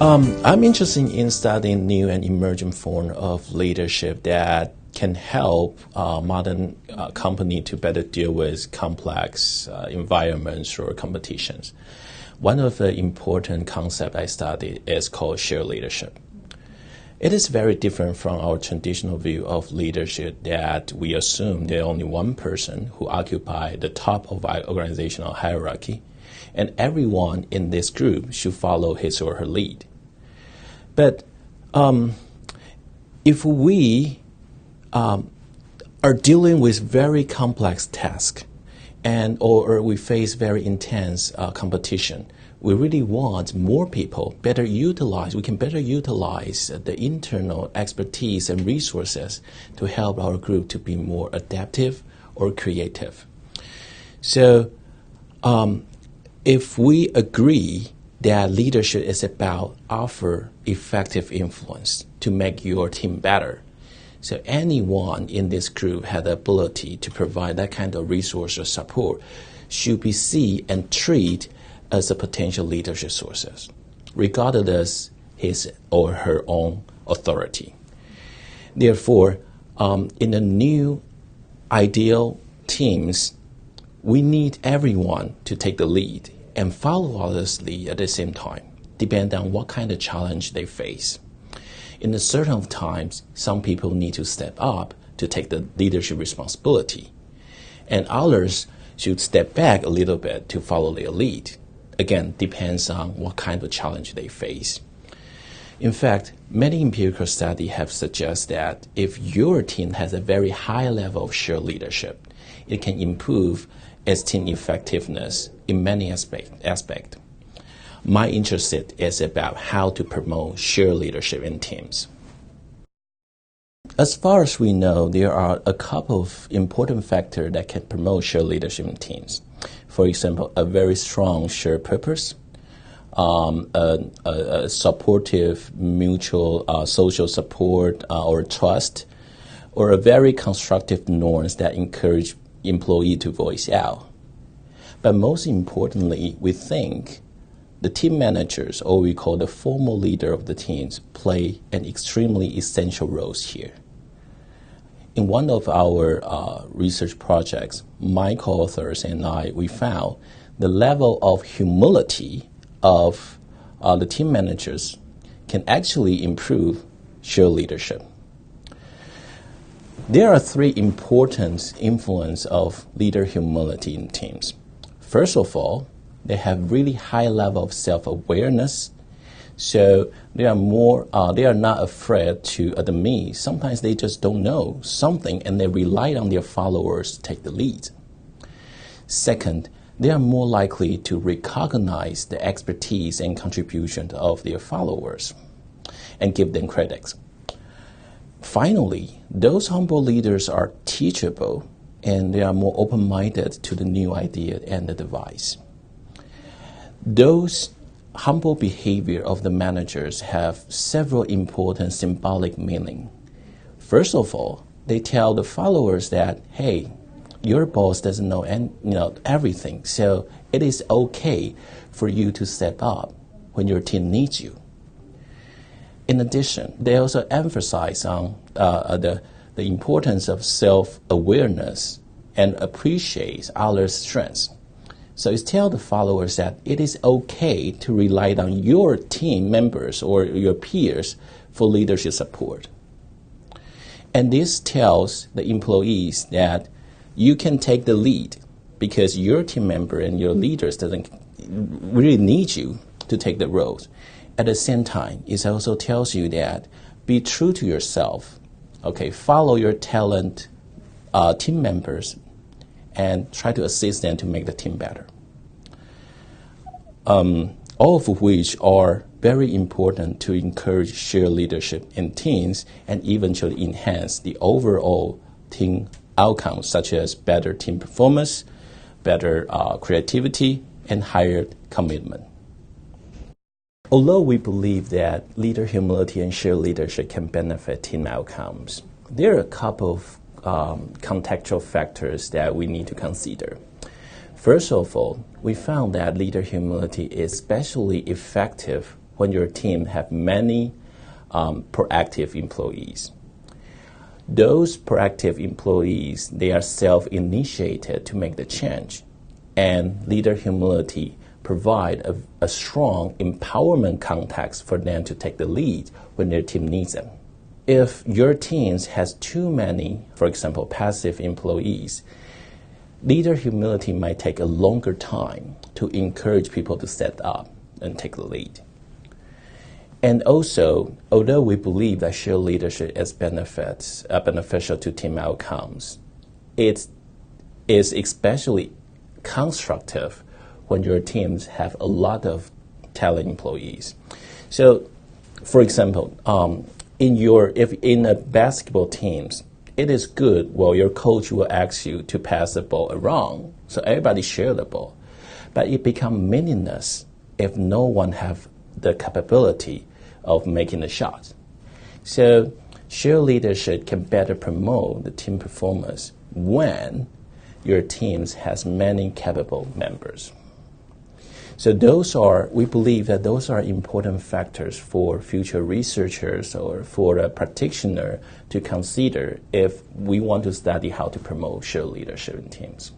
I'm interested in studying new and emerging forms of leadership that can help modern company to better deal with complex environments or competitions. One of the important concepts I study is called shared leadership. It is very different from our traditional view of leadership that we assume there's only one person who occupies the top of our organizational hierarchy, and everyone in this group should follow his or her lead. But if we are dealing with very complex tasks or we face very intense competition, we really want more people we can better utilize the internal expertise and resources to help our group to be more adaptive or creative. So if we agree that leadership is about offer effective influence to make your team better, so anyone in this group had the ability to provide that kind of resource or support should be seen and treated as a potential leadership sources, regardless his or her own authority. Therefore, in the new ideal teams, we need everyone to take the lead and follow others' lead at the same time, depending on what kind of challenge they face. In a certain times, some people need to step up to take the leadership responsibility, and others should step back a little bit to follow their lead. Again, depends on what kind of challenge they face. In fact, many empirical studies have suggested that if your team has a very high level of shared leadership, it can improve its team effectiveness in many aspects. My interest is about how to promote shared leadership in teams. As far as we know, there are a couple of important factors that can promote shared leadership in teams. For example, a very strong shared purpose, a supportive mutual social support or trust, or a very constructive norms that encourage employee to voice out. But most importantly, we think the team managers, or we call the formal leader of the teams, play an extremely essential role here. In one of our research projects, my co-authors and I, we found the level of humility of the team managers can actually improve shared leadership. There are three important influences of leader humility in teams. First of all, they have really high level of self-awareness, so they are not afraid to admit. Sometimes they just don't know something and they rely on their followers to take the lead. Second, they are more likely to recognize the expertise and contribution of their followers and give them credit. Finally, those humble leaders are teachable and they are more open-minded to the new idea and the device. Those humble behavior of the managers have several important symbolic meaning. First of all, they tell the followers that, hey, your boss doesn't know everything, so it is okay for you to step up when your team needs you. In addition, they also emphasize on the importance of self-awareness and appreciate others' strengths. So it's tell the followers that it is okay to rely on your team members or your peers for leadership support. And this tells the employees that you can take the lead because your team member and your leaders doesn't really need you to take the roles. At the same time, it also tells you that be true to yourself. Okay, follow your talent team members and try to assist them to make the team better. All of which are very important to encourage shared leadership in teams and eventually enhance the overall team outcomes, such as better team performance, better creativity, and higher commitment. Although we believe that leader humility and shared leadership can benefit team outcomes, there are a couple of contextual factors that we need to consider. First of all, we found that leader humility is especially effective when your team have many proactive employees. Those proactive employees, they are self-initiated to make the change, and leader humility provide a strong empowerment context for them to take the lead when their team needs them. If your team has too many, for example, passive employees, leader humility might take a longer time to encourage people to step up and take the lead. And also, although we believe that shared leadership is beneficial to team outcomes, it is especially constructive when your teams have a lot of talented employees. So, for example, if in a basketball teams, it is good, your coach will ask you to pass the ball around, so everybody share the ball. But it becomes meaningless if no one have the capability of making the shot. So shared leadership can better promote the team performance when your teams has many capable members. So we believe that those are important factors for future researchers or for a practitioner to consider if we want to study how to promote shared leadership in teams.